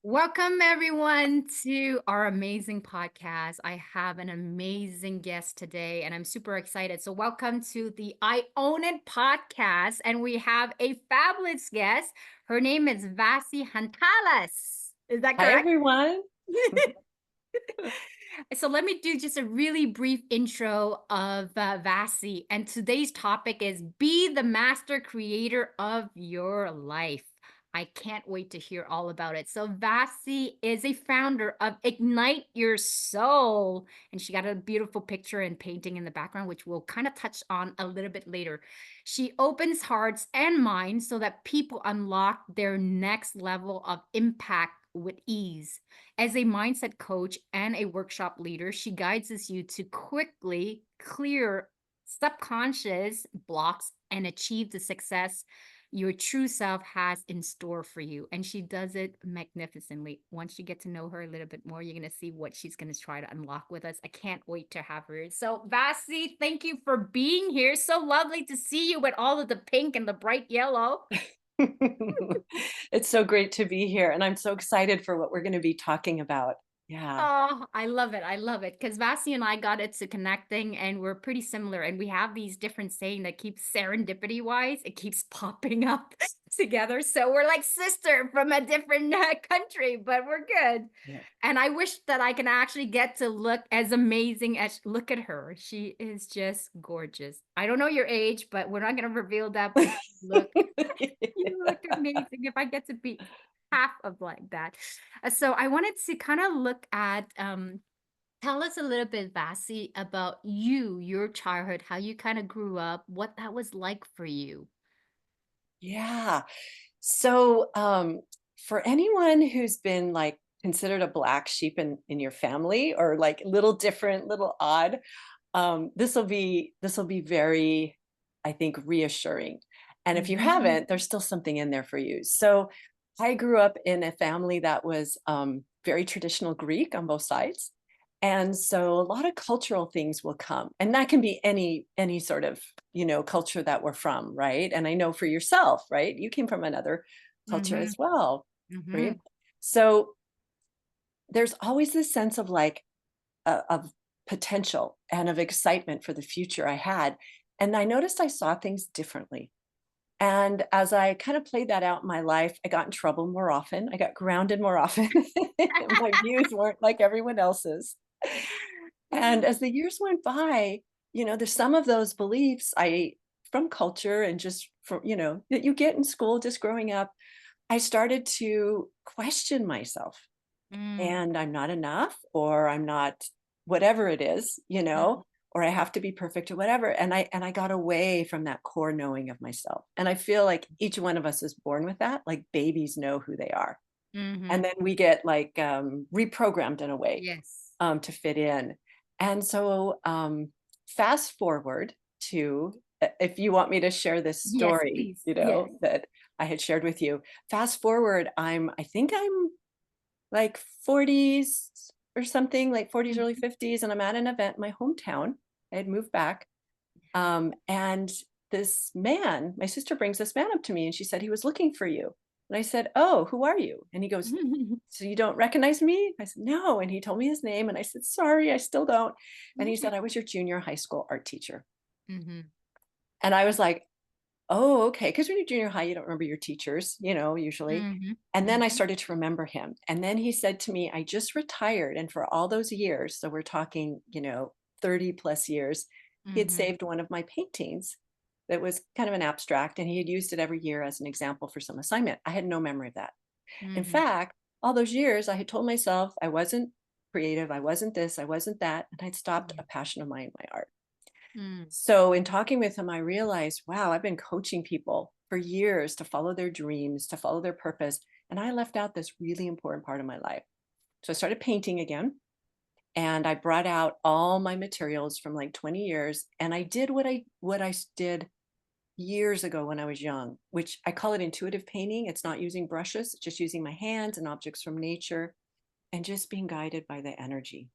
Welcome, everyone, to our amazing podcast. I have an amazing guest today, and I'm super excited. So, welcome to the I Own It podcast. And we have a fabulous guest. Her name is Vasi Huntalas. Is that Hi, correct? everyone. So, let me do just a really brief intro of Vasi. And today's topic is Be the Master Creator of Your Life. I can't wait to hear all about it. So, Vasi is a founder of Ignite Your Soul. And she got a beautiful picture and painting in the background, which we'll kind of touch on a little bit later. She opens hearts and minds so that people unlock their next level of impact with ease. As a mindset coach and a workshop leader, she guides you to quickly clear subconscious blocks and achieve the success your true self has in store for you. And she does it magnificently. Once you get to know her a little bit more, you're going to see what she's going to try to unlock with us. I can't wait to have her. So, Vasi, thank you for being here. So lovely to see you with all of the pink and the bright yellow. It's so great to be here, and I'm so excited for what we're going to be talking about. Yeah. Oh, I love it. I love it. Because Vasi and I got into connecting and we're pretty similar. And we have these different saying that keeps serendipity wise, it keeps popping up together. So we're like sister from a different country, but we're good. Yeah. And I wish that I can actually get to look as amazing as look at her. She is just gorgeous. I don't know your age, but we're not going to reveal that. But look, you look amazing. If I get to be half of like that. So I wanted to kind of look at tell us a little bit, Vasi, about you, your childhood, how you kind of grew up, what that was like for you. Yeah. So, for anyone who's been like considered a black sheep in your family or like little different, little odd, this will be very, I think, reassuring. And if you Mhm. haven't, there's still something in there for you. So, I grew up in a family that was very traditional Greek on both sides. And so a lot of cultural things will come. And that can be any sort of, culture that we're from, right? And I know for yourself, right? You came from another culture Mhm. as well, right? Mhm. So there's always this sense of like of potential and of excitement for the future I had. And I noticed I saw things differently. And as I kind of played that out in my life, I got in trouble more often. I got grounded more often. My views weren't like everyone else's. And as the years went by, there's some of those beliefs from culture and just from, that you get in school just growing up, I started to question myself Mm, and I'm not enough, or I'm not whatever it is, mhm. or I have to be perfect or whatever. And I got away from that core knowing of myself. And I feel like each one of us is born with that, like babies know who they are. And Mhm. then we get like reprogrammed in a way Yes. to fit in. And so fast forward to if you want me to share this Yes, story, please. Yes. that I had shared with you. Fast forward, I think I'm like 40s or something, like 40s, early Mhm. 50s, and I'm at an event in my hometown. I had moved back. And this man, my sister brings this man up to me and she said, he was looking for you. And I said, oh, who are you? And he goes, so you don't recognize me? I said, no. And he told me his name. And I said, sorry, I still don't. And he said, I was your junior high school art teacher. Mhm. And I was like, oh, okay. Because when you're junior high, you don't remember your teachers, usually. Mhm. And then I Mhm. started to remember him. And then he said to me, I just retired. And for all those years, so we're talking, 30 plus years, he had Mhm. saved one of my paintings that was kind of an abstract. And he had used it every year as an example for some assignment. I had no memory of that. In Mhm. fact, all those years, I had told myself I wasn't creative. I wasn't this, I wasn't that. And I'd stopped Yeah. a passion of mine, my art. Mm. So in talking with him, I realized, wow, I've been coaching people for years to follow their dreams, to follow their purpose. And I left out this really important part of my life. So I started painting again and I brought out all my materials from like 20 years. And I did what I did years ago when I was young, which I call it intuitive painting. It's not using brushes, it's just using my hands and objects from nature and just being guided by the energy.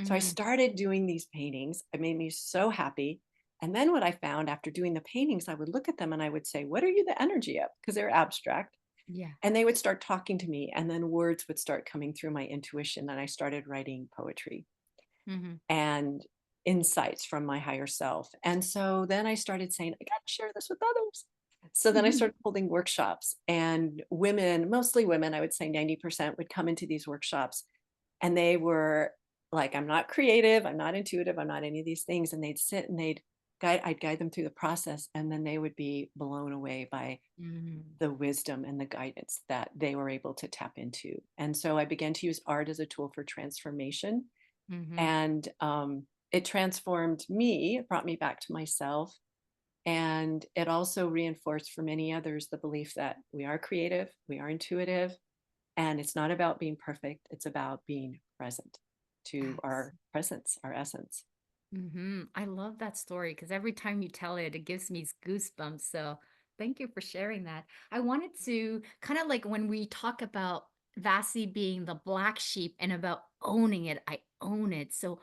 So I Mhm. started doing these paintings. It made me so happy. And then what I found after doing the paintings, I would look at them and I would say, what are you the energy of? Because they're abstract. Yeah. And they would start talking to me, and then words would start coming through my intuition, and I started writing poetry Mhm. and insights from my higher self. And so then I started saying, I got to share this with others. So then I started holding workshops, and women, mostly women, I would say 90% would come into these workshops, and they were like, I'm not creative, I'm not intuitive, I'm not any of these things. And they'd sit and I'd guide them through the process, and then they would be blown away by Mhm. the wisdom and the guidance that they were able to tap into. And so I began to use art as a tool for transformation. Mhm. And it transformed me, it brought me back to myself. And it also reinforced for many others the belief that we are creative, we are intuitive, and it's not about being perfect, it's about being present to Yes. our presence, our essence. I love that story because every time you tell it, it gives me goosebumps. So thank you for sharing that. I wanted to kind of like when we talk about Vasi being the black sheep and about owning it, I own it. So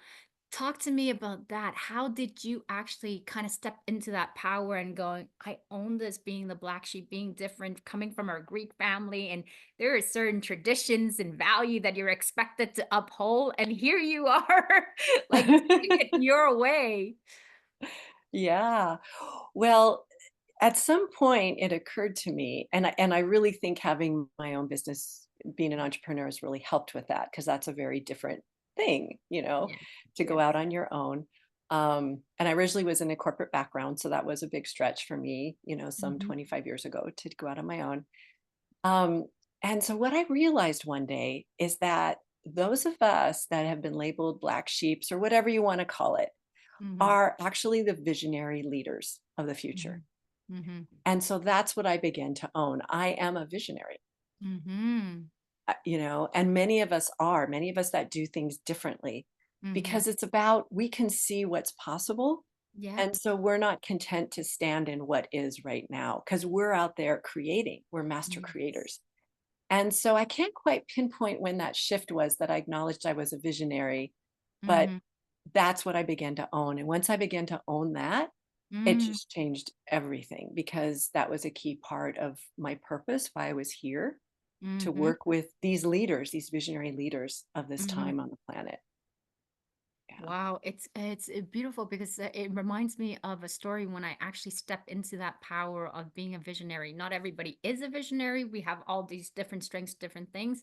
talk to me about that. How did you actually kind of step into that power and going, I own this, being the black sheep, being different, coming from our Greek family, and there are certain traditions and value that you're expected to uphold, and here you are, like doing it your way. Yeah. Well, at some point it occurred to me, and I really think having my own business, being an entrepreneur has really helped with that, because that's a very different thing, Yeah. to go Yes. out on your own. And I originally was in a corporate background, so that was a big stretch for me, some Hmm. 25 years ago, to go out on my own. Um, and so what I realized one day is that those of us that have been labeled black sheeps, or whatever you want to call it, Hmm. are actually the visionary leaders of the future. Hmm. Hmm. And so that's what I began to own. I am a visionary, Hmm. and many of us that do things differently, Hmm. because it's about we can see what's possible. Yeah. And so we're not content to stand in what is right now, because we're out there creating, we're master Yes. creators. And so I can't quite pinpoint when that shift was that I acknowledged I was a visionary, but Hmm. that's what I began to own. And once I began to own that, it Hmm. just changed everything, because that was a key part of my purpose, why I was here, to Hmm. work with these leaders, these visionary leaders of this Hmm. time on the planet. Yeah. Wow, it's beautiful because it reminds me of a story when I actually step into that power of being a visionary. Not everybody is a visionary. We have all these different strengths, different things.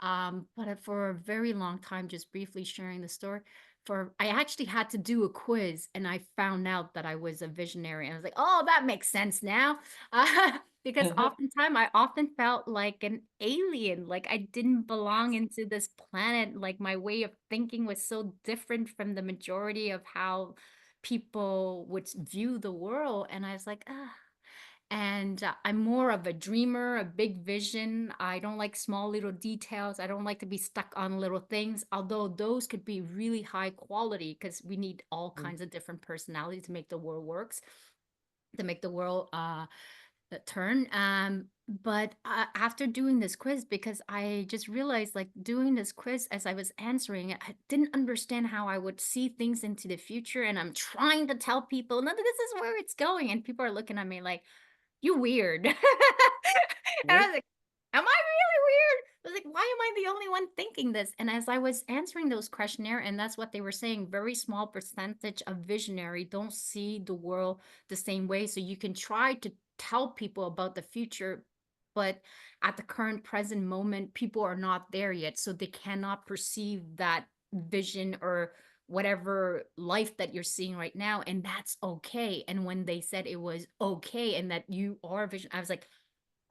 But for a very long time, just briefly sharing the story, for I actually had to do a quiz and I found out that I was a visionary. And I was like, oh, that makes sense now. Because oftentimes I often felt like an alien, like I didn't belong Yes. into this planet. Like my way of thinking was so different from the majority of how people would view the world. And I was like, ah. And I'm more of a dreamer, a big vision. I don't like small little details. I don't like to be stuck on little things, although those could be really high quality because we need all Mhm. kinds of different personalities to make the world works, to make the world turn. But after doing this quiz, because I just realized, like doing this quiz as I was answering it, I didn't understand how I would see things into the future. And I'm trying to tell people, no, this is where it's going. And people are looking at me like, you weird. And I Right? was like, am I really weird? I was like, why am I the only one thinking this? And as I was answering those questionnaire, and that's what they were saying, very small percentage of visionary don't see the world the same way. So you can try to tell people about the future, but at the current present moment, people are not there yet. So they cannot perceive that vision or whatever life that you're seeing right now, and that's okay. And when they said it was okay and that you are a vision, I was like,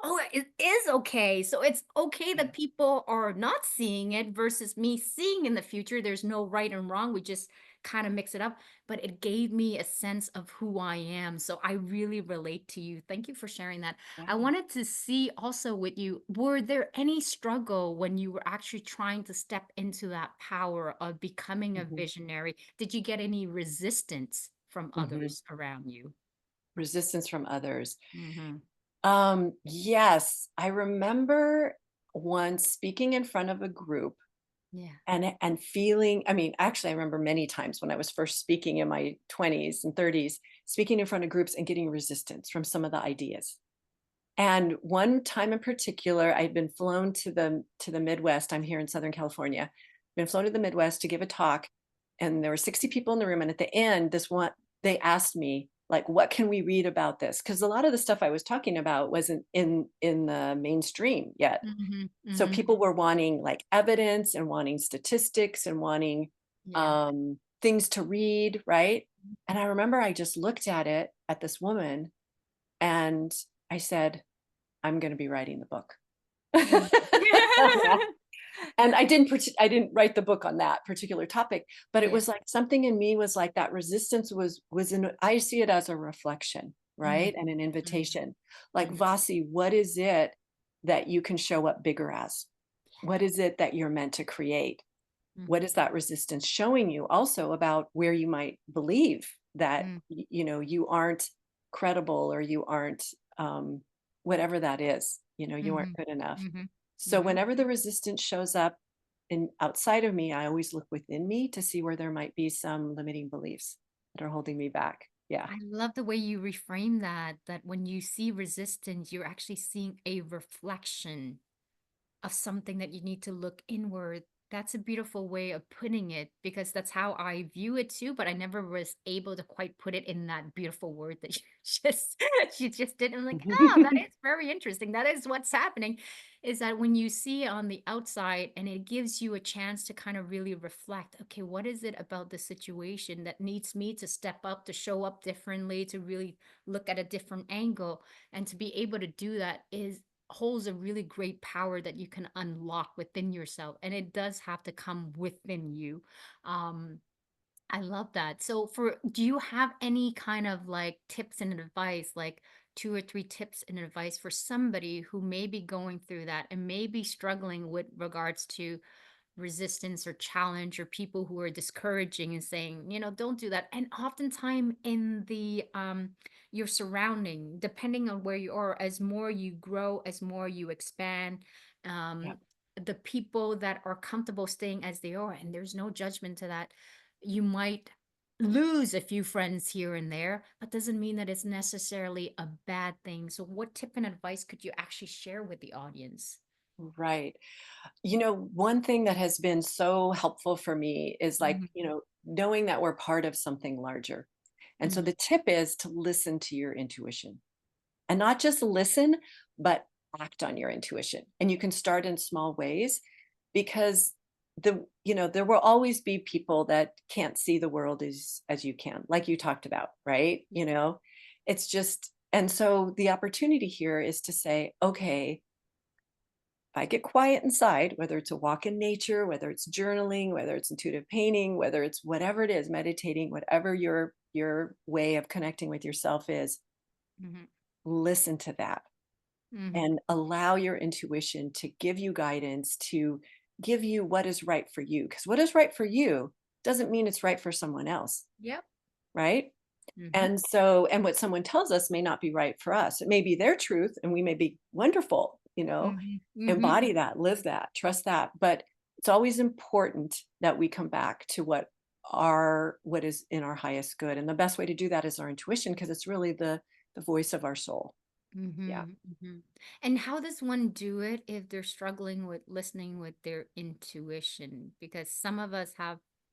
oh, it is okay. So it's okay Yeah. that people are not seeing it versus me seeing in the future. There's no right and wrong. We just kind of mix it up. But it gave me a sense of who I am. So I really relate to you. Thank you for sharing that. I Yeah. wanted to see also with you, were there any struggle when you were actually trying to step into that power of becoming a Mhm. visionary? Did you get any resistance from Mhm. others around you? Resistance from others. Hmm. Yes, I remember once speaking in front of a group, Yeah. and feeling, I mean, actually, I remember many times when I was first speaking in my 20s and 30s, speaking in front of groups and getting resistance from some of the ideas. And one time in particular, I'd been flown to the Midwest. I'm here in Southern California. Been flown to the Midwest to give a talk, and there were 60 people in the room. And at the end, this one they asked me, like, what can we read about this? Because a lot of the stuff I was talking about wasn't in the mainstream yet. Mhm, So mhm. people were wanting like evidence and wanting statistics and wanting Yeah. things to read, right? And I remember I just looked at this woman, and I said, I'm going to be writing the book. Mm. And I didn't write the book on that particular topic, but it Yeah. was like something in me was like that resistance was in I see it as a reflection, Mhm, right? And an mhm, invitation. Like, mhm, Vasi, what is it that you can show up bigger as? What is it that you're meant to create? What mhm, is that resistance showing you also about where you might believe that mm, you know you aren't credible, or you aren't um, whatever that is, you aren't mhm, good enough. mhm, So mhm. whenever the resistance shows up in outside of me, I always look within me to see where there might be some limiting beliefs that are holding me back. Yeah. I love the way you reframe that, that when you see resistance, you're actually seeing a reflection of something that you need to look inward. That's a beautiful way of putting it because that's how I view it too, but I never was able to quite put it in that beautiful word that you just you just did. I'm like, oh, that is very interesting. That is what's happening. Is that when you see it on the outside and it gives you a chance to kind of really reflect, okay, what is it about the situation that needs me to step up, to show up differently, to really look at a different angle? And to be able to do that is holds a really great power that you can unlock within yourself, and it does have to come within you. um I love that. So for do you have any kind of like tips and advice, like two or three tips and advice for somebody who may be going through that and may be struggling with regards to resistance or challenge, or people who are discouraging and saying, don't do that? And oftentimes in the your surrounding, depending on where you are, as more you grow, as more you expand, Yeah. um the people that are comfortable staying as they are, and there's no judgment to that, you might lose a few friends here and there, but doesn't mean that it's necessarily a bad thing. So what tip and advice could you actually share with the audience? Right. One thing that has been so helpful for me is like, Hmm. knowing that we're part of something larger. And so Hmm. the tip is to listen to your intuition, and not just listen, but act on your intuition. And you can start in small ways, because there will always be people that can't see the world as you can, like you talked about, right? It's just, and so the opportunity here is to say, okay, if I get quiet inside, whether it's a walk in nature, whether it's journaling, whether it's intuitive painting, whether it's whatever it is, meditating, whatever your way of connecting with yourself is, Hmm. listen to that Hmm. and allow your intuition to give you guidance, to give you what is right for you. Because what is right for you doesn't mean it's right for someone else, Yep. right? Mhm, And so, and what someone tells us may not be right for us. It may be their truth, and we may be wonderful, mhm, mhm, embody that, live that, trust that. But it's always important that we come back to what is in our highest good. And the best way to do that is our intuition, because it's really the voice of our soul. Yeah. mhm, mhm. And how does one do it if they're struggling with listening with their intuition? Because some of us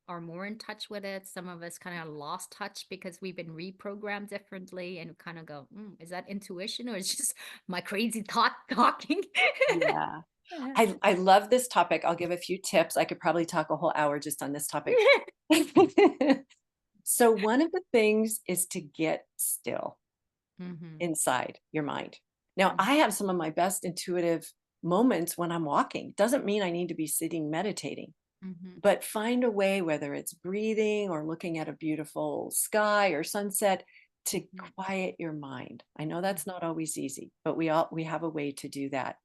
are more in touch with it. Some of us kind of lost touch because we've been reprogrammed differently and kind of go, is that intuition or is just my crazy thought talking? Yeah. I love this topic. I'll give a few tips. I could probably talk a whole hour just on this topic. So one of the things is to get still Mhm, inside your mind. Now, mhm, I have some of my best intuitive moments when I'm walking. Doesn't mean I need to be sitting meditating, mhm, but find a way, whether it's breathing or looking at a beautiful sky or sunset, to mhm, quiet your mind. I know mhm, that's not always easy, but we have a way to do that.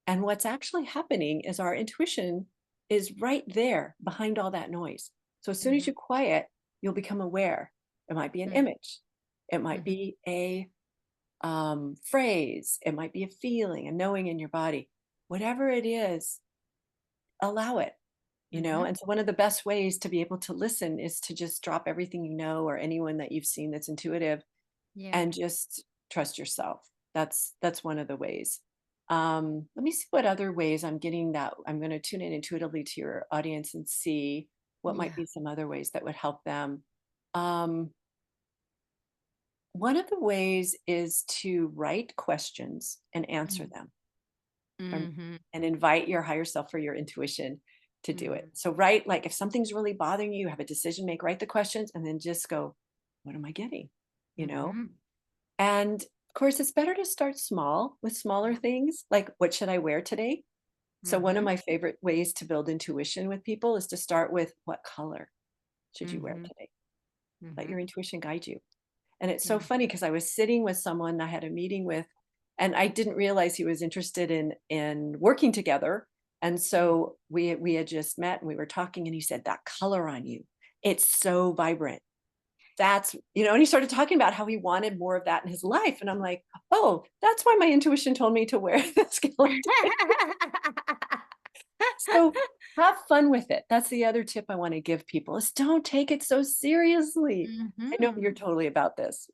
And what's actually happening is our intuition is right there behind all that noise. So as soon as mhm, you quiet, you'll become aware. It might be an mhm, image. It might mhm, be a phrase. It might be a feeling, a knowing in your body. Whatever it is, allow it. mhm. And so, one of the best ways to be able to listen is to just drop everything or anyone that you've seen that's intuitive, Yeah. and just trust yourself. That's one of the ways. Let me see what other ways I'm getting that. I'm going to tune in intuitively to your audience and see what might Yeah. be some other ways that would help them. Um, One of the ways is to write questions and answer them, um, Mm-hmm. and invite your higher self or your intuition to do it. So write, like, if something's really bothering you, you have a decision to make, write the questions and then just go, what am I getting? You know? Mm-hmm. And of course, it's better to start small with smaller Yeah. things, like, what should I wear today? So one of Mm-hmm. my favorite ways to build intuition with people is to start with, what color should you wear Mm-hmm. today? Let Mm-hmm. your intuition guide you. And it's so Yeah. funny because I was sitting with someone I had a meeting with, and I didn't realize he was interested in working together. And Mm. so we had just met and we were talking, and he said, "That color on you, it's so vibrant." That's, and he started talking about how he wanted more of that in his life. And I'm like, oh, that's why my intuition told me to wear this color. So have fun with it. That's the other tip I want to give people is don't take it so seriously. I know you're Mhm. totally about this,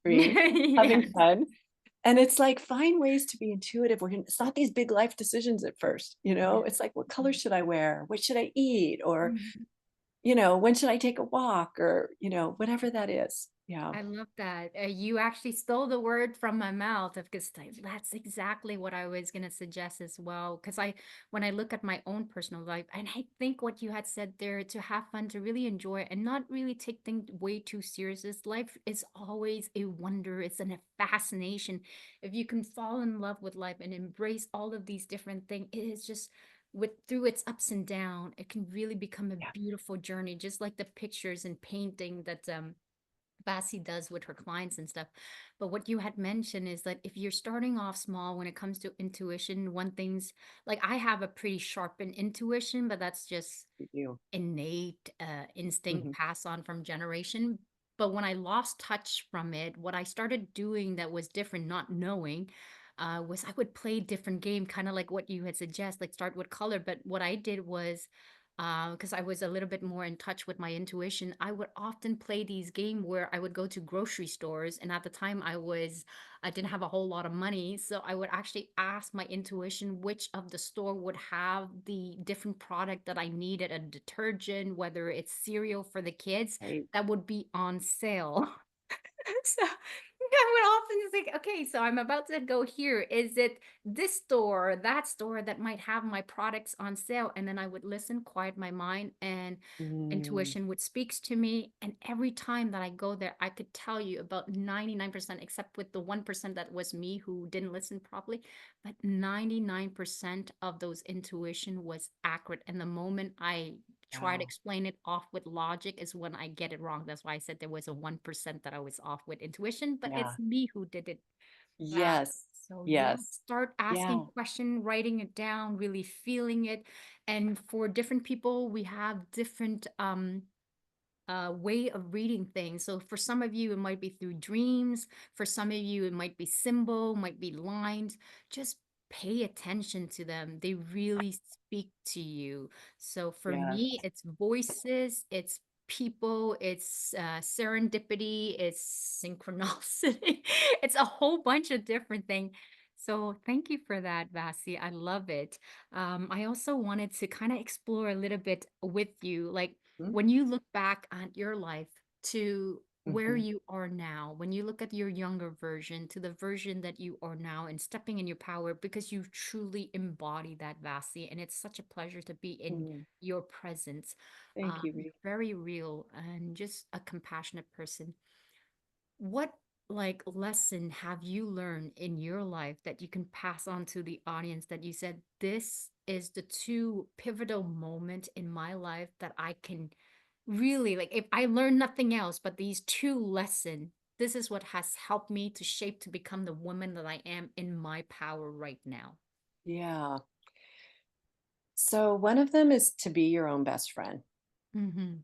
having Yes. fun. And it's like, find ways to be intuitive. It's not these big life decisions at first, Yeah. it's like, what color Mhm. should I wear? What should I eat? Or, Mhm. when should I take a walk? Or, whatever that is. Yeah. I love that. You actually stole the word from my mouth because that's exactly what I was gonna suggest as well. Because when I look at my own personal life, and I think what you had said there, to have fun, to really enjoy, and not really take things way too serious. This life is always a wonder. It's a fascination. If you can fall in love with life and embrace all of these different things, it is just with through its ups and down, it can really become a Yeah. beautiful journey, just like the pictures and painting that Vasi does with her clients and stuff. But what you had mentioned is that if you're starting off small when it comes to intuition, one thing's like I have a pretty sharpened intuition, but that's just You do. innate instinct Mhm. passed on from generation. But when I lost touch from it, what I started doing that was different, not knowing, was I would play different game, kind of like what you had suggest, like start with color. But what I did was, because I was a little bit more in touch with my intuition, I would often play these game where I would go to grocery stores, and at the time I didn't have a whole lot of money, so I would actually ask my intuition which of the store would have the different product that I needed, a detergent, whether it's cereal for the kids, Right. that would be on sale. So I would often just think, okay, so I'm about to go here. Is it this store or that store that might have my products on sale? And then I would listen, quiet my mind, and Mm, intuition would speaks to me. And every time that I go there, I could tell you about 99%, except with the 1% that was me who didn't listen properly. But 99% of those intuition was accurate. And the moment I try to wow. explain it off with logic is when I get it wrong. That's why I said there was a 1% that I was off with intuition, but Yeah. it's me who did it bad. Yes. So yeah, Yes. start asking Yeah. question, writing it down, really feeling it. And for different people, we have different way of reading things. So for some of you, it might be through dreams. For some of you, it might be symbol, might be lines. Just pay attention to them. They really speak to you. So for Yes. me, it's voices, it's people, it's serendipity, it's synchronicity. It's a whole bunch of different things. So thank you for that, Vasi. I love it. I also wanted to kind of explore a little bit with you, like Mm, when you look back at your life to where mhm, you are now, when you look at your younger version to the version that you are now and stepping in your power because you truly embody that, Vasi, and it's such a pleasure to be in mm. your presence. Thank you, You're Ree. very real and just a compassionate person. What like lesson have you learned in your life that you can pass on to the audience that you said this is the two pivotal moment in my life that I can really like if I learn nothing else but these two lessons, this is what has helped me to shape to become the woman that I am in my power right now. Yeah. So one of them is to be your own best friend. Mm-hmm.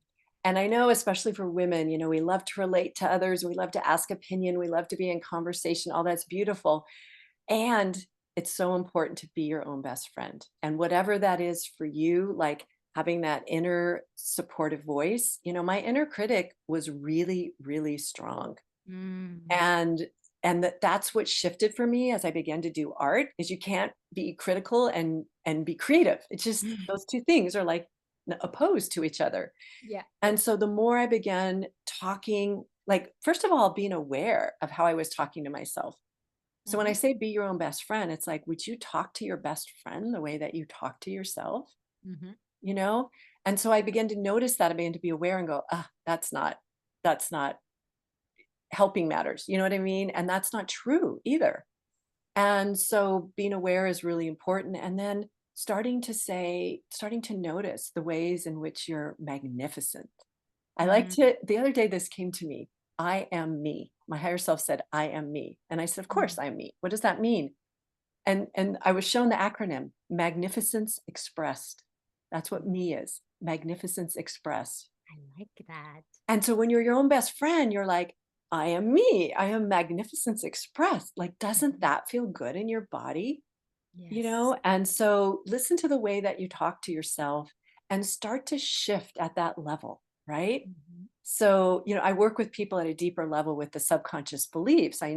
And I know, especially for women, we love to relate to others. We love to ask opinion. We love to be in conversation. All that's beautiful. And it's so important to be your own best friend. And whatever that is for you, like having that inner supportive voice, my inner critic was really, really strong. Mm. And and that's what shifted for me as I began to do art, is you can't be critical and be creative. It's just those two things are like opposed to each other. Yeah. And so the more I began talking, like, first of all, being aware of how I was talking to myself. So when I Mhm, say be your own best friend, it's like, would you talk to your best friend the way that you talk to yourself? mhm, You know? And so I began to notice that. I began to be aware and go, ah, that's not helping matters. You know what I mean? And that's not true either. And so being aware is really important. And then starting to notice the ways in which you're magnificent. I like mhm, to, the other day, this came to me. I am me. My higher self said, I am me. And I said, of course mhm, I am me. What does that mean? And I was shown the acronym Magnificence Expressed. That's what mhm. me is. Magnificence Expressed. I like that. And so when you're your own best friend, you're like, I am me. I am magnificence expressed. Like, doesn't Mhm. that feel good in your body? You Yes. know? And so listen to the way that you talk to yourself and start to shift at that level, right? Mhm, So, I work with people at a deeper level with the subconscious beliefs. I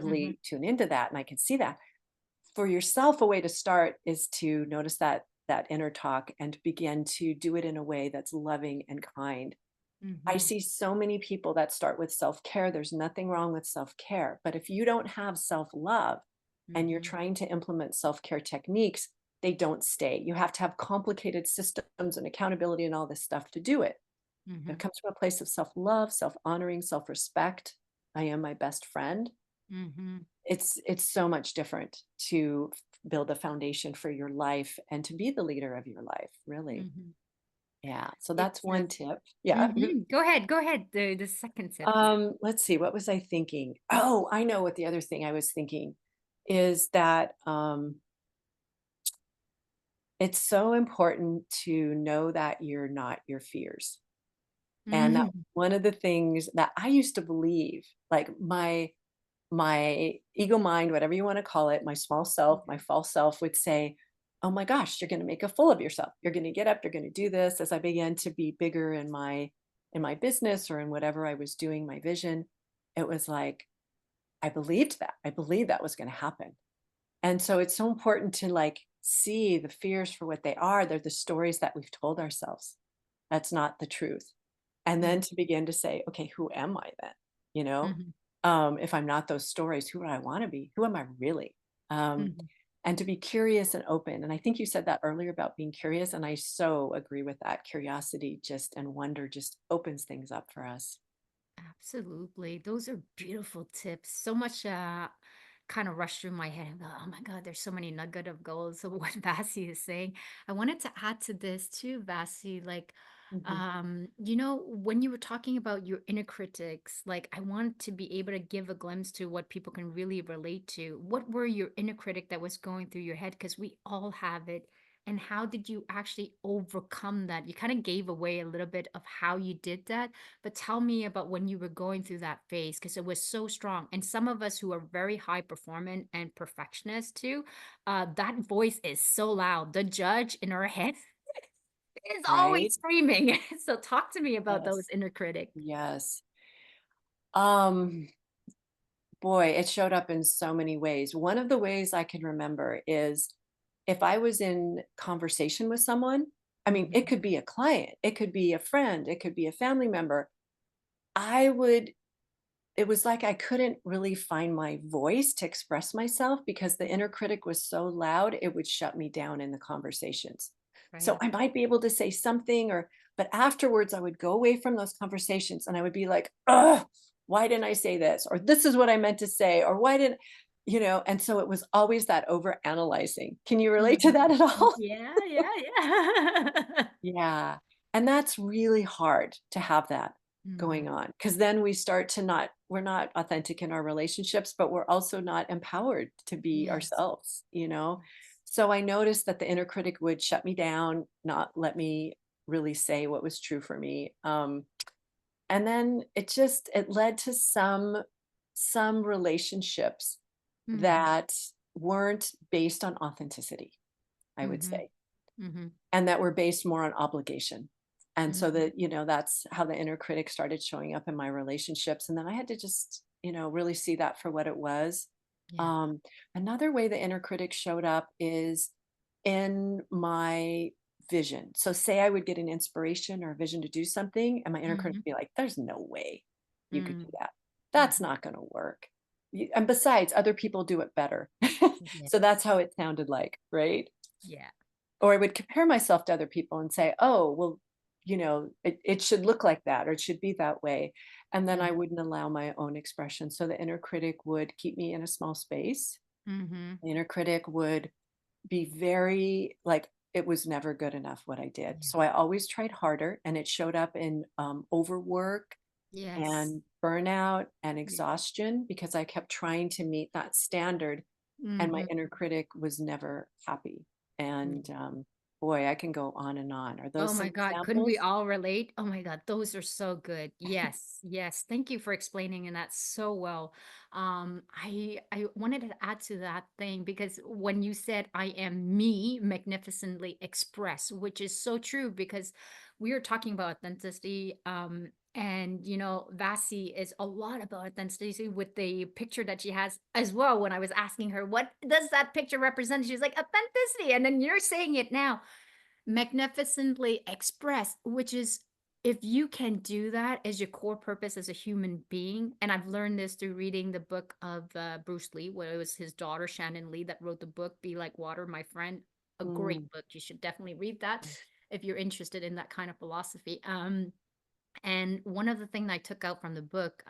mhm, intuitively tune into that and I can see that. For yourself, a way to start is to notice that inner talk and begin to do it in a way that's loving and kind. I mhm, see so many people that start with self-care. There's nothing wrong with self-care. But if you don't have self-love and you're mhm, trying to implement self-care techniques, they don't stay. You have to have complicated systems and accountability and all this stuff to do it. But it mhm, comes from a place of self-love, self-honoring, self-respect. I am my best friend. mhm. It's so much different to build a foundation for your life and to be the leader of your life, really. Mhm. Yeah. So that's It's one tip. Yeah. mhm. Go ahead. The second tip. Let's see, what was I thinking? Oh, I know what the other thing I was thinking is that it's so important to know that you're not your fears. And that Mhm. one of the things that I used to believe, like my ego mind, whatever you want to call it, my small self, my Yeah. false self would say, "Oh my gosh, you're going to make a fool of yourself. You're going to get up, you're going to do this." As I began to be bigger in my business or in whatever I was doing, my vision, it was like I believed that. I believed that was going to happen. And so it's so important to like see the fears for what they are. They're the stories that we've told ourselves. That's not the truth. And then Mhm, to begin to say, okay, who am I then? You know, mhm, if I'm not those stories, who do I want to be? Who am I really? Um, mhm. and to be curious and open. And I think you said that earlier about being curious. And I so agree with that. Curiosity just and wonder just opens things up for us. Absolutely. Those are beautiful tips. So much kind of rushed through my head. I'm like, oh my God, there's so many nugget of goals of what Vasi is saying. I wanted to add to this too, Vasi, like, Mhm. when you were talking about your inner critics, like I want to be able to give a glimpse to what people can really relate to. What were your inner critic that was going through your head? Because we all have it. And how did you actually overcome that? You kind of gave away a little bit of how you did that, but tell me about when you were going through that phase because it was so strong. And some of us who are very high performant and perfectionist too, that voice is so loud. The judge in our head is always Right? screaming. So talk to me about those Yes. inner critics. Yes. Um, Boy, it showed up in so many ways. One of the ways I can remember is if I was in conversation with someone, I mean, it Mhm, could be a client, it could be a friend, it could be a family member. I would, it was like I couldn't really find my voice to express myself because the mhm, inner critic was so loud, it would shut me down in the conversations. So right. I might be able to say something but afterwards I would go away from those conversations and I would be like, "Ugh, why didn't I say this?" Or "This is what I meant to say," or "Why didn't," and so it was always that over analyzing. Can you relate to Mhm. that at all? Yeah, yeah, yeah. Yeah, and that's really hard to have that going Mhm. on because then we start to not we're not authentic in our relationships, but we're also not empowered to be Yes. ourselves. Yes. So I noticed that the inner critic would shut me down, not let me really say what was true for me. And then it led to some relationships Mhm, that weren't based on authenticity, I would mhm, say, mhm, and that were based more on obligation. And so mhm, that's how the inner critic started showing up in my relationships. And then I had to just really see that for what it was. Yeah. Um, Another way the inner critic showed up is in my vision. So say I would get an inspiration or a vision to do something, and my inner critic Mhm. would be like, "There's no way you could do Mm. that. Mhm. That's not going to work." And besides, other people do it better. So that's Yes. how it sounded like, right? Yeah. Or I would compare myself to other people and say, "Oh, well, it should look like that or it should be that way." And then I Yeah. wouldn't allow my own expression. So the inner critic would keep me in a small space. Mhm. The inner critic would be very like it was never good enough what I did. Yeah. So I always tried harder, and it showed up in overwork Yes. and burnout and Yeah. exhaustion because I kept trying to meet that standard, and my Mhm. inner critic was never happy. Mm. And boy, I can go on and on. Are Oh those some my God, couldn't we examples? all relate? Oh my God, those are so good. Yes, yes. Thank you for explaining that so well. I wanted to add to that thing because when you said I am me magnificently expressed, which is so true because we are talking about authenticity. And Vasi is a lot about authenticity with the picture that she has as well. When I was asking her, what does that picture represent? She's like, authenticity. And then you're saying it now magnificently expressed, which is if you can do that as your core purpose as a human being, and I've learned this through reading the book of Bruce Lee, where it was his daughter Shannon Lee that wrote the book "Be Like Water, My Friend." A great Mm, book. You should definitely read that if you're interested in that kind of philosophy. And one of the things I took out from the book,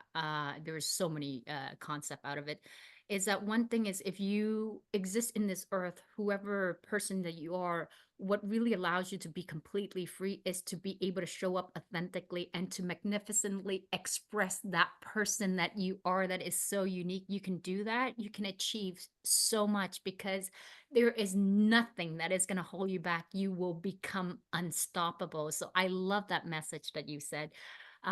there's so many concept out of it, is that one thing is if you exist in this earth, whoever person that you are, what really allows you to be completely free is to be able to show up authentically and to magnificently express that person that you are that is so unique. You can do that. You can achieve so much because there is nothing that is going to hold you back. You will become unstoppable. So I love that message that you said.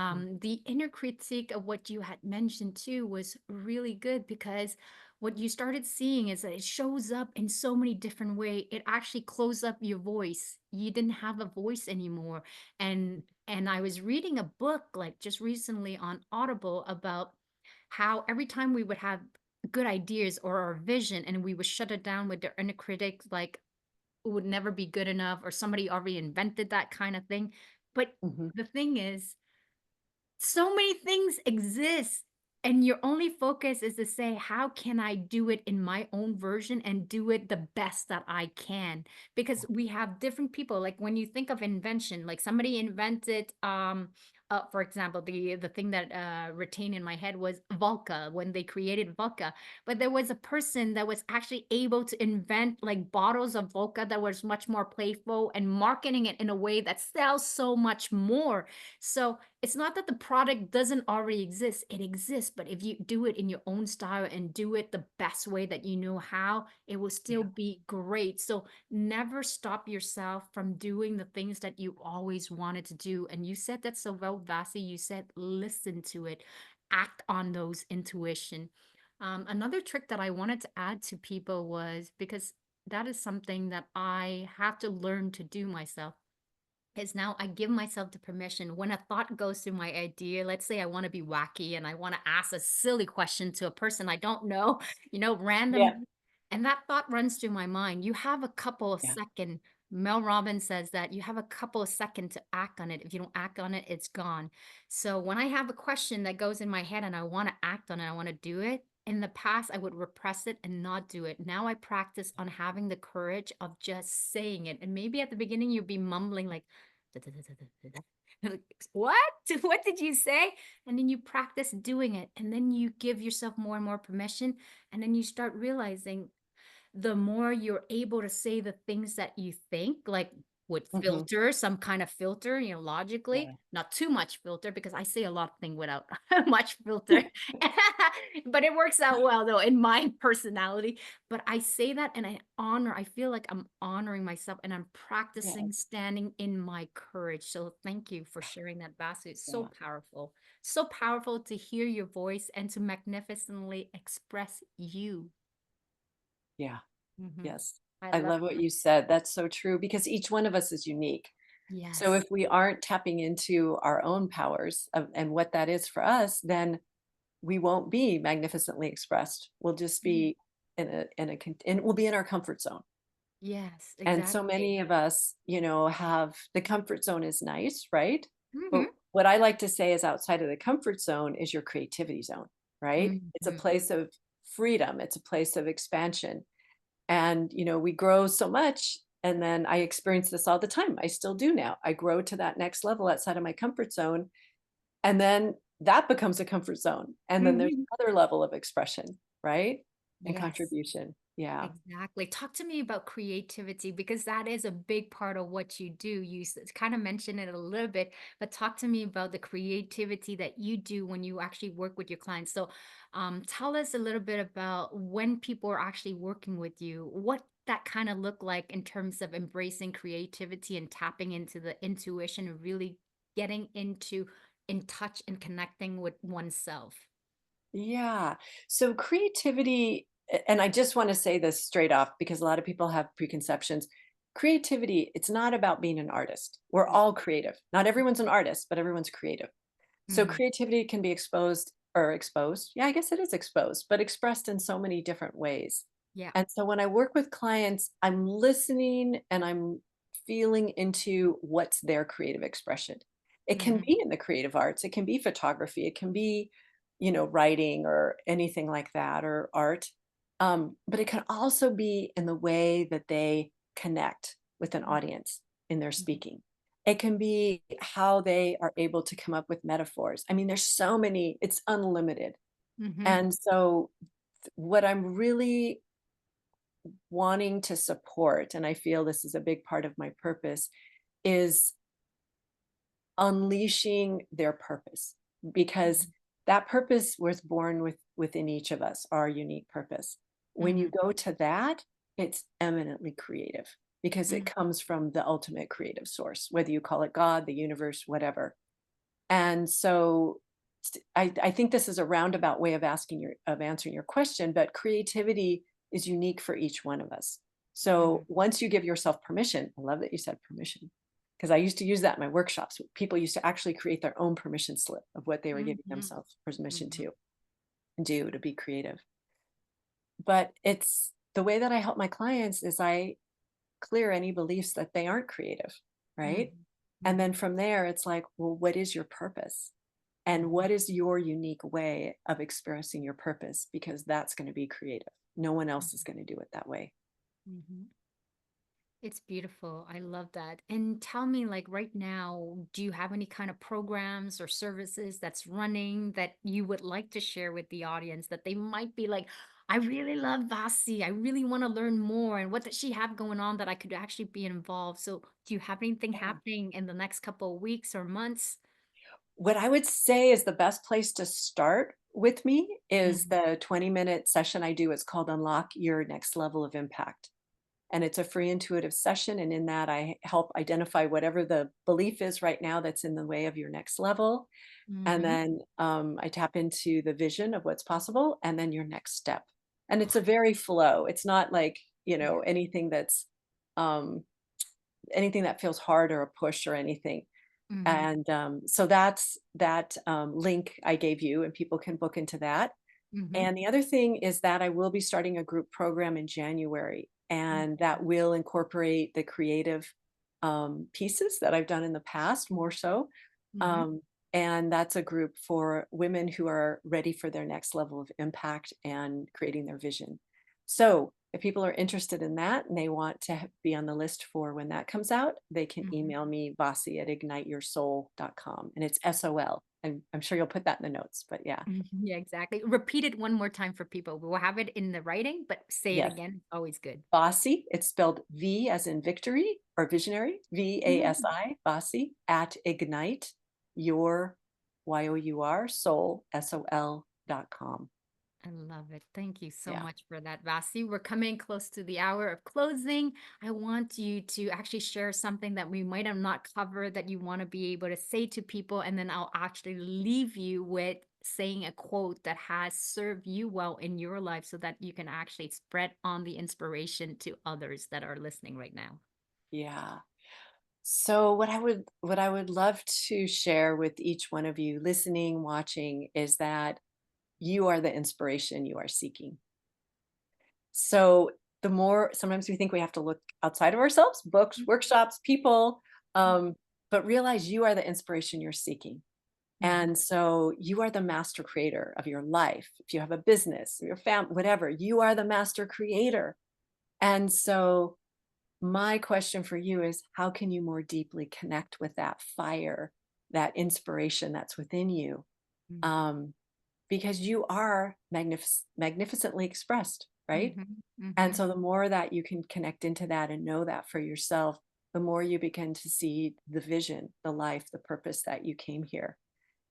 mm, The inner critique of what you had mentioned too was really good because what you started seeing is that it shows up in so many different ways. It actually closed up your voice. You didn't have a voice anymore. And I was reading a book like just recently on Audible about how every time we would have good ideas or our vision and we would shut it down with the inner critic, like it would never be good enough or somebody already invented that kind of thing. But mhm, the thing is, so many things exist and your only focus is to say how can I do it in my own version and do it the best that I can, because yeah, we have different people. Like when you think of invention, like somebody invented for example, the thing that retained in my head was Volca when they created Volca. But there was a person that was actually able to invent like bottles of Volca that was much more playful and marketing it in a way that sells so much more. So it's not that the product doesn't already exist, it exists, but if you do it in your own style and do it the best way that you know how, it will still yeah, be great. So never stop yourself from doing the things that you always wanted to do. And you said that so well, Vasi. You said listen to it, act on those intuition. Another trick that I wanted to add to people was because that is something that I have to learn to do myself is now I give myself the permission when a thought goes through my idea. Let's say I want to be wacky and I want to ask a silly question to a person I don't know, yeah, randomly, and that thought runs through my mind. You have a couple of yeah, seconds. Mel Robbins says that you have a couple of seconds to act on it. If you don't act on it, it's gone. So when I have a question that goes in my head and I want to act on it, I want to do it. In the past, I would repress it and not do it. Now I practice on having the courage of just saying it. And maybe at the beginning, you'd be mumbling like, like, what? What did you say? And then you practice doing it. And then you give yourself more and more permission. And then you start realizing the more you're able to say the things that you think, like with mhm, filter, some kind of filter, logically, yeah, not too much filter, because I say a lot of things without much filter. But it works out well though in my personality. But I say that and I feel like I'm honoring myself and I'm yeah, practicing standing in my courage. So thank you for sharing that, Basu. It's so yeah, powerful. So powerful to hear your voice and to magnificently express you. yeah. Mhm. Yes. I I love love what that. you said. That's so true because each one of us is unique. So if Yes. we aren't tapping into our own powers and what that is for us, then we won't be magnificently expressed. We'll just Mhm. be and we'll be in our comfort zone. Yes, And so exactly. many of us, have the comfort zone is nice, right? But Mhm. what I like to say is outside of the comfort zone is your creativity zone, right? It's a Mhm. place of freedom, it's a place of expansion. And, we grow so much. And then I experience this all the time. I still do now. I grow to that next level outside of my comfort zone. And then that becomes a comfort zone. And then there's Mhm. another level of expression, right? And Yes. contribution. Yeah. Exactly. Talk to me about creativity because that is a big part of what you do. You kind of mentioned it a little bit, but talk to me about the creativity that you do when you actually work with your clients. So, tell us a little bit about when people are actually working with you, what that kind of look like in terms of embracing creativity and tapping into the intuition and really getting in touch and connecting with oneself. Yeah. So creativity, and I just want to say this straight off because a lot of people have preconceptions. Creativity, it's not about being an artist. We're Yeah. all creative. Not everyone's an artist, but everyone's creative. So Hmm. creativity can be exposed or exposed. Yeah, I guess it is exposed, but expressed in so many different ways. Yeah. And so when I work with clients, I'm listening and I'm feeling into what's their creative expression. It can Hmm. be in the creative arts, it can be photography, it can be, writing or anything like that or art. But it can also be in the way that they connect with an audience in their speaking. It can be how they are able to come up with metaphors. I mean, there's so many, it's unlimited. Hmm. And so, what I'm really wanting to support, and I feel this is a big part of my purpose, is unleashing their purpose because Hmm. that purpose was born within each of us, our unique purpose. When you Hmm. go to that, it's eminently creative because it Mhm, comes from the ultimate creative source, whether you call it God, the universe, whatever. And so I think this is a roundabout way of answering your question, but creativity is unique for each one of us. So mhm, once you give yourself permission, I love that you said permission, because I used to use that in my workshops. People used to actually create their own permission slip of what they were giving mhm, themselves permission mhm, to do to be creative. But it's the way that I help my clients is I clear any beliefs that they aren't creative, right? mhm, And mhm, then from there, it's like, well, what is your purpose? And mhm, what is your unique way of expressing your purpose? Because that's going to be creative. No one else is going to do it that way. mhm. It's beautiful. I love that. And tell me, like right now, do you have any kind of programs or services that's running that you would like to share with the audience that they might be like, I really love Vasi. I really want to learn more. And what does she have going on that I could actually be involved? So, do you have anything Yeah. happening in the next couple of weeks or months? What I would say is the best place to start with me is Mhm, the 20-minute session I do. It's called Unlock Your Next Level of Impact. And it's a free intuitive session. And in that, I help identify whatever the belief is right now that's in the way of your next level. And mhm. then I tap into the vision of what's possible and then your next step. And it's a very flow. It's not like, Yeah. um, anything that feels hard or a push or anything. Mhm, And so that's that link I gave you, and people can book into that. mhm, And the other thing is that I will be starting a group program in January, and that will incorporate the creative pieces that I've done in the past more so. mhm, Um, and that's a group for women who are ready for their next level of impact and creating their vision. So if people are interested in that and they want to be on the list for when that comes out, they can mhm. email me, Vasi at igniteyoursoul.com. And it's SOL. And I'm sure you'll put that in the notes, but yeah. Mhm, yeah, exactly. Repeat it one more time for people. We'll have it in the writing, but say it Yes. again. Always good. Vasi, it's spelled V as in victory or visionary, Mhm. VASI, Vasi at ignite your YOUR soul, SOL.com. I love it. Thank you so Yeah. much for that, Vasi. We're coming close to the hour of closing. I want you to actually share something that we might have not covered that you want to be able to say to people. And then I'll actually leave you with saying a quote that has served you well in your life so that you can actually spread on the inspiration to others that are listening right now. Yeah. So what I would love to share with each one of you listening, watching is that you are the inspiration you are seeking. So the more sometimes we think we have to look outside of ourselves, books, workshops, people, um, but realize you are the inspiration you're seeking. Mhm, And so you are the master creator of your life. If you have a business, your family, whatever, you are the master creator. And so my question for you is how can you more deeply connect with that fire, that inspiration that's within you? mhm, Um, because you are magnificently expressed, right? mhm, And mhm, so the more that you can connect into that and know that for yourself, the more you begin to see the vision, the life, the purpose that you came here.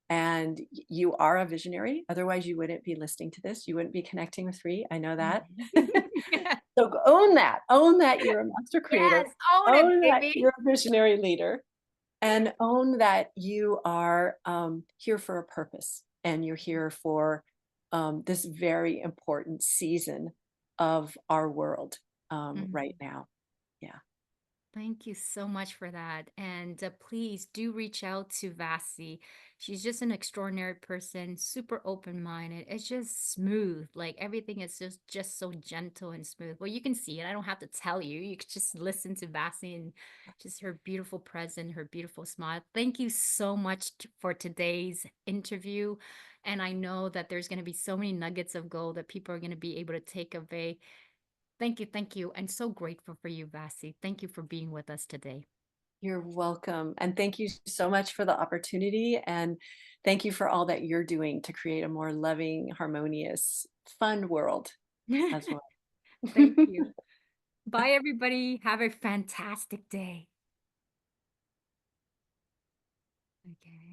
And you are a visionary. Otherwise, you wouldn't be listening to this. You wouldn't be connecting with free. I know that. mhm. Yeah. So own that. Own that you're a master creator. Yes, own it, Own that baby. you're a visionary leader. And own that you are here for a purpose and you're here for this very important season of our world right Mhm. now. Yeah. Thank you so much for that. And please do reach out to Vasi. She's just an extraordinary person, super open minded. It's just smooth. Like everything is just so gentle and smooth. Well, you can see it. I don't have to tell you. You could just listen to Vasi and just her beautiful presence, her beautiful smile. Thank you so much for today's interview. And I know that there's going to be so many nuggets of gold that people are going to be able to take away. Thank you, thank you. And so grateful for you, Vasi. Thank you for being with us today. You're welcome. And thank you so much for the opportunity. And thank you for all that you're doing to create a more loving, harmonious, fun world as well. Thank you. Bye, everybody. Have a fantastic day. Okay.